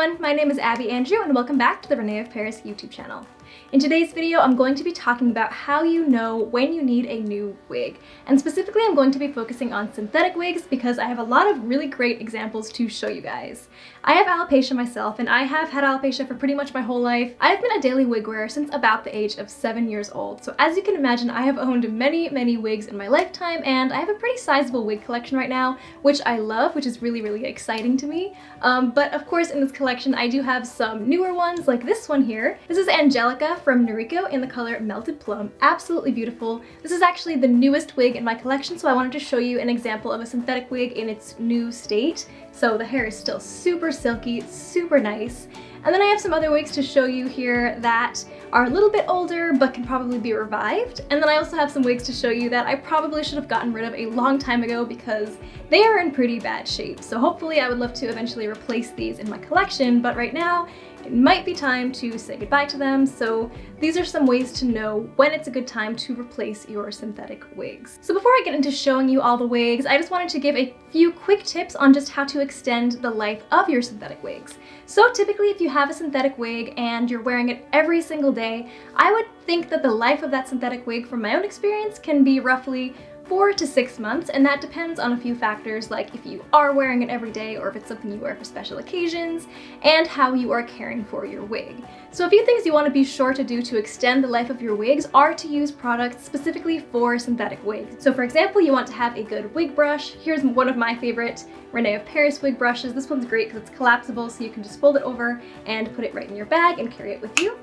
everyone, my name is Abby Andrew and welcome back to the René of Paris YouTube channel. In today's video, I'm going to be talking about how you know when you need a new wig. And specifically, I'm going to be focusing on synthetic wigs because I have a lot of really great examples to show you guys. I have alopecia myself, and I have had alopecia for pretty much my whole life. I've been a daily wig wearer since about the age of 7 years old. So as you can imagine, I have owned many wigs in my lifetime, and I have a pretty sizable wig collection right now, which I love, which is really exciting to me. But of course, in this collection, I do have some newer ones like this one here. This is Angelica from Noriko in the color Melted Plum. Absolutely beautiful. This is actually the newest wig in my collection, so I wanted to show you an example of a synthetic wig in its new state. So the hair is still super silky, super nice. And then I have some other wigs to show you here that are a little bit older but can probably be revived. And then I also have some wigs to show you that I probably should have gotten rid of a long time ago because they are in pretty bad shape. So hopefully I would love to eventually replace these in my collection, but right now it might be time to say goodbye to them. So these are some ways to know when it's a good time to replace your synthetic wigs. So before I get into showing you all the wigs, I just wanted to give a few quick tips on just how to extend the life of your synthetic wigs. So typically if you have a synthetic wig and you're wearing it every single day, I would think that the life of that synthetic wig from my own experience can be roughly 4 to 6 months, and that depends on a few factors like if you are wearing it every day or if it's something you wear for special occasions, and how you are caring for your wig. So a few things you want to be sure to do to extend the life of your wigs are to use products specifically for synthetic wigs. So for example, you want to have a good wig brush. Here's one of my favorite René of Paris wig brushes. This one's great because it's collapsible, so you can just fold it over and put it right in your bag and carry it with you.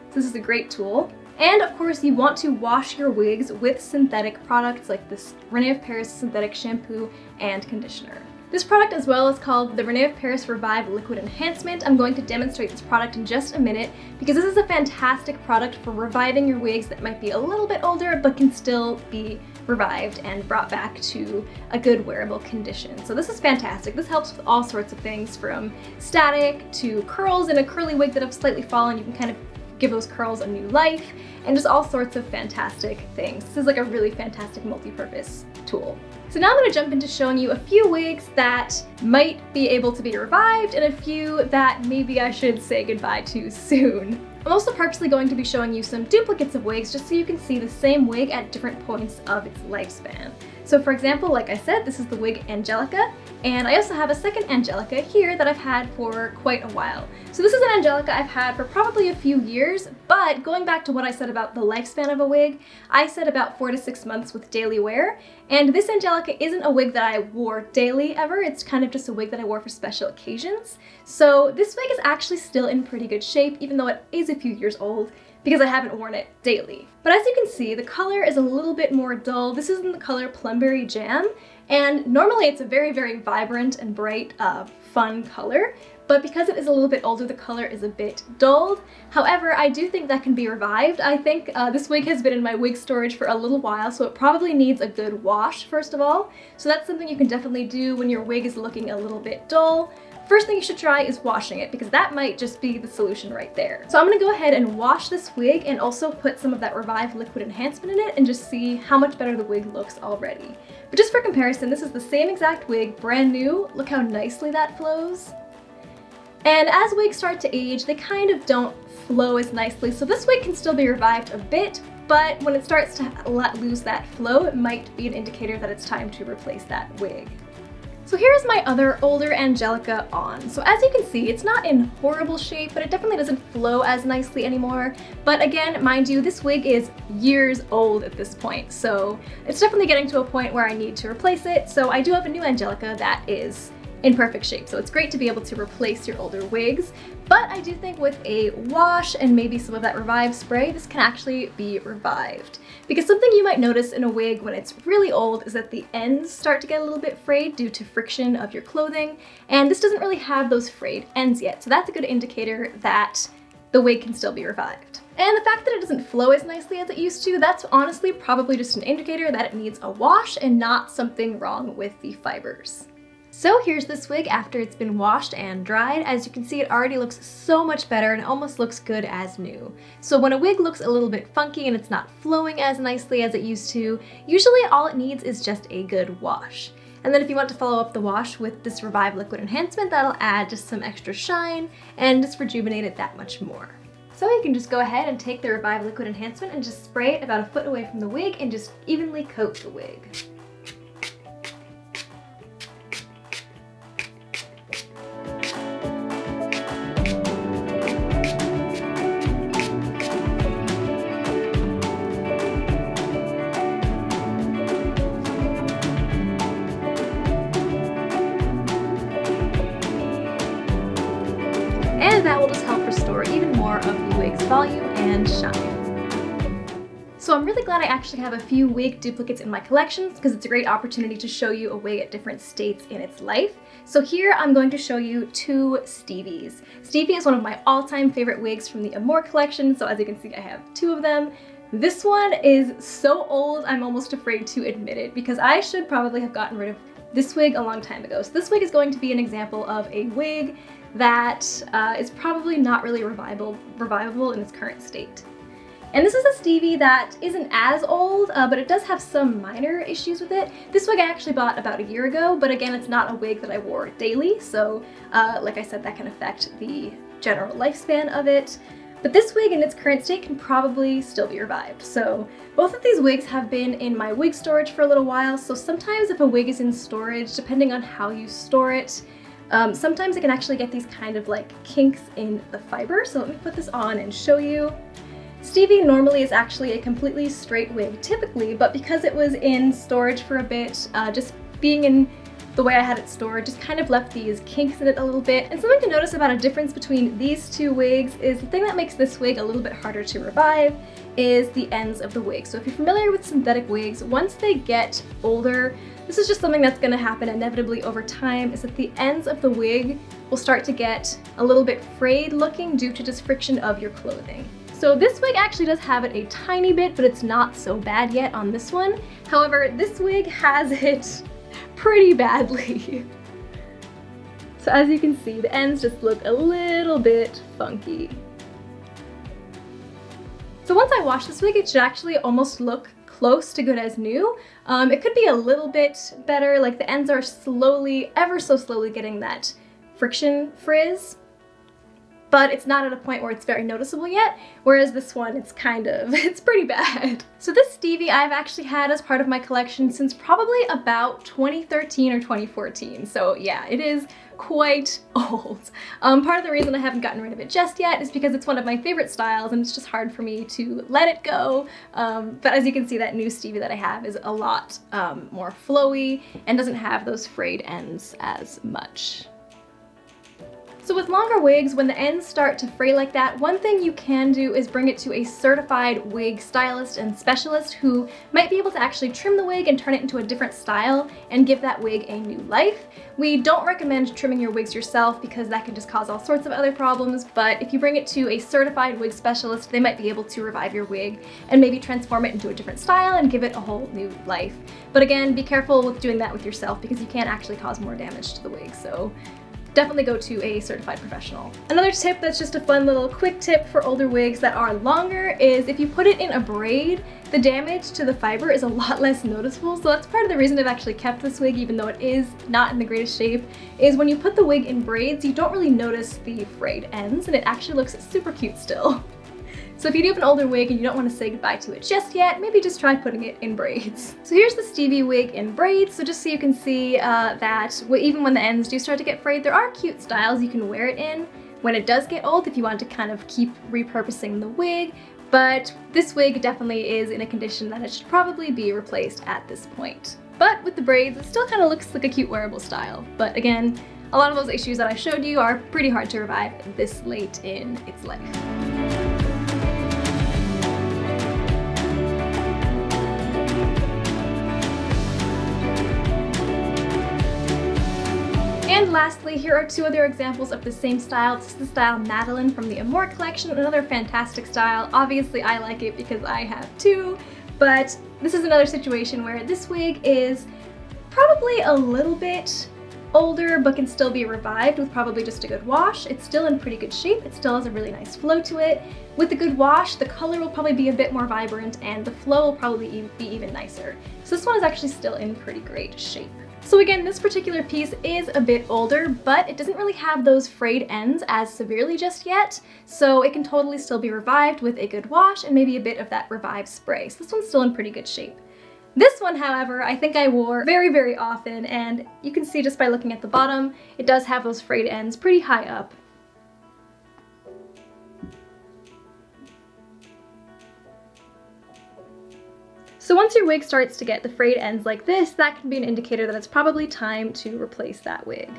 So this is a great tool. And of course, you want to wash your wigs with synthetic products like this René of Paris synthetic shampoo and conditioner. This product as well is called the René of Paris Revive Liquid Enhancement. I'm going to demonstrate this product in just a minute because this is a fantastic product for reviving your wigs that might be a little bit older but can still be revived and brought back to a good wearable condition. So this is fantastic. This helps with all sorts of things from static to curls in a curly wig that have slightly fallen. You can kind of give those curls a new life, and just all sorts of fantastic things. This is like a really fantastic multi-purpose tool. So now I'm going to jump into showing you a few wigs that might be able to be revived and a few that maybe I should say goodbye to soon. I'm also purposely going to be showing you some duplicates of wigs just so you can see the same wig at different points of its lifespan. So for example, like I said, this is the wig Angelica, and I also have a second Angelica here that I've had for quite a while. So this is an Angelica I've had for probably a few years, but going back to what I said about the lifespan of a wig, I said about 4 to 6 months with daily wear, and this Angelica isn't a wig that I wore daily ever. It's kind of just a wig that I wore for special occasions. So this wig is actually still in pretty good shape, even though it is a few years old, because I haven't worn it daily. But as you can see, the color is a little bit more dull. This is in the color Plumberry Jam, and normally it's a very vibrant and bright, fun color, but because it is a little bit older, the color is a bit dulled. However, I do think that can be revived. I think this wig has been in my wig storage for a little while, so it probably needs a good wash, first of all. So that's something you can definitely do when your wig is looking a little bit dull. First thing you should try is washing it, because that might just be the solution right there. So I'm gonna go ahead and wash this wig and also put some of that Revive Liquid Enhancement in it and just see how much better the wig looks already. But just for comparison, this is the same exact wig, brand new. Look how nicely that flows. And as wigs start to age, they kind of don't flow as nicely. So this wig can still be revived a bit, but when it starts to lose that flow, it might be an indicator that it's time to replace that wig. So here's my other older Angelica on. So as you can see, it's not in horrible shape, but it definitely doesn't flow as nicely anymore. But again, mind you, this wig is years old at this point, so it's definitely getting to a point where I need to replace it. So I do have a new Angelica that is in perfect shape. So it's great to be able to replace your older wigs, but I do think with a wash and maybe some of that Revive spray, this can actually be revived. Because something you might notice in a wig when it's really old is that the ends start to get a little bit frayed due to friction of your clothing, and this doesn't really have those frayed ends yet. So that's a good indicator that the wig can still be revived. And the fact that it doesn't flow as nicely as it used to, that's honestly probably just an indicator that it needs a wash and not something wrong with the fibers. So here's this wig after it's been washed and dried. As you can see, it already looks so much better and almost looks good as new. So when a wig looks a little bit funky and it's not flowing as nicely as it used to, usually all it needs is just a good wash. And then if you want to follow up the wash with this Revive Liquid Enhancement, that'll add just some extra shine and just rejuvenate it that much more. So you can just go ahead and take the Revive Liquid Enhancement and just spray it about a foot away from the wig and just evenly coat the wig. And that will just help restore even more of the wig's volume and shine. So I'm really glad I actually have a few wig duplicates in my collections because it's a great opportunity to show you a wig at different states in its life. So here I'm going to show you two Stevies. Stevie is one of my all-time favorite wigs from the Amore collection, so as you can see I have two of them. This one is so old I'm almost afraid to admit it because I should probably have gotten rid of this wig a long time ago. So this wig is going to be an example of a wig that is probably not really revivable in its current state. And this is a Stevie that isn't as old, but it does have some minor issues with it. This wig I actually bought about a year ago, but again, it's not a wig that I wore daily, so like I said, that can affect the general lifespan of it. But this wig in its current state can probably still be revived. So both of these wigs have been in my wig storage for a little while, so sometimes if a wig is in storage, depending on how you store it, sometimes it can actually get these kind of like kinks in the fiber. So let me put this on and show you. Stevie normally is actually a completely straight wig typically, but because it was in storage for a bit, just being in the way I had it stored just kind of left these kinks in it a little bit. And something to notice about a difference between these two wigs is the thing that makes this wig a little bit harder to revive is the ends of the wig. So if you're familiar with synthetic wigs, once they get older, this is just something that's going to happen inevitably over time, is that the ends of the wig will start to get a little bit frayed looking due to just friction of your clothing. So this wig actually does have it a tiny bit, but it's not so bad yet on this one. However, this wig has it pretty badly. So as you can see, the ends just look a little bit funky. So once I wash this wig, it should actually almost look close to good as new. It could be a little bit better, like the ends are slowly, ever so slowly getting that friction frizz, but it's not at a point where it's very noticeable yet, whereas this one, it's pretty bad. So this Stevie I've actually had as part of my collection since probably about 2013 or 2014, so yeah, it is quite old. Part of the reason I haven't gotten rid of it just yet is because it's one of my favorite styles and it's just hard for me to let it go. But as you can see, that new Stevie that I have is a lot more flowy and doesn't have those frayed ends as much. So with longer wigs, when the ends start to fray like that, one thing you can do is bring it to a certified wig stylist and specialist who might be able to actually trim the wig and turn it into a different style and give that wig a new life. We don't recommend trimming your wigs yourself because that can just cause all sorts of other problems, but if you bring it to a certified wig specialist, they might be able to revive your wig and maybe transform it into a different style and give it a whole new life. But again, be careful with doing that with yourself because you can actually cause more damage to the wig. So definitely go to a certified professional. Another tip that's just a fun little quick tip for older wigs that are longer is if you put it in a braid, the damage to the fiber is a lot less noticeable. So that's part of the reason I've actually kept this wig, even though it is not in the greatest shape, is when you put the wig in braids, you don't really notice the frayed ends and it actually looks super cute still. So if you do have an older wig and you don't want to say goodbye to it just yet, maybe just try putting it in braids. So here's the Stevie wig in braids. So just so you can see that even when the ends do start to get frayed, there are cute styles you can wear it in when it does get old if you want to kind of keep repurposing the wig. But this wig definitely is in a condition that it should probably be replaced at this point. But with the braids, it still kind of looks like a cute wearable style. But again, a lot of those issues that I showed you are pretty hard to revive this late in its life. And lastly, here are two other examples of the same style. This is the style MADELYN from the Amore Collection, another fantastic style. Obviously, I like it because I have two, but this is another situation where this wig is probably a little bit older, but can still be revived with probably just a good wash. It's still in pretty good shape. It still has a really nice flow to it. With a good wash, the color will probably be a bit more vibrant and the flow will probably be even nicer. So this one is actually still in pretty great shape. So again, this particular piece is a bit older, but it doesn't really have those frayed ends as severely just yet, so it can totally still be revived with a good wash and maybe a bit of that Revive spray. So this one's still in pretty good shape. This one, however, I think I wore very, very often, and you can see just by looking at the bottom, it does have those frayed ends pretty high up. So once your wig starts to get the frayed ends like this, that can be an indicator that it's probably time to replace that wig.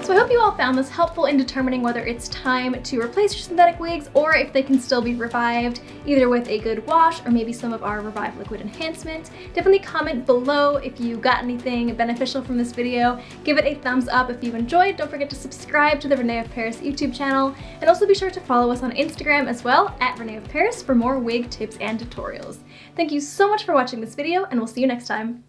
So I hope you all found this helpful in determining whether it's time to replace your synthetic wigs or if they can still be revived, either with a good wash or maybe some of our Revive Liquid Enhancement. Definitely comment below if you got anything beneficial from this video. Give it a thumbs up if you enjoyed. Don't forget to subscribe to the René of Paris YouTube channel, and also be sure to follow us on Instagram as well, at René of Paris, for more wig tips and tutorials. Thank you so much for watching this video, and we'll see you next time.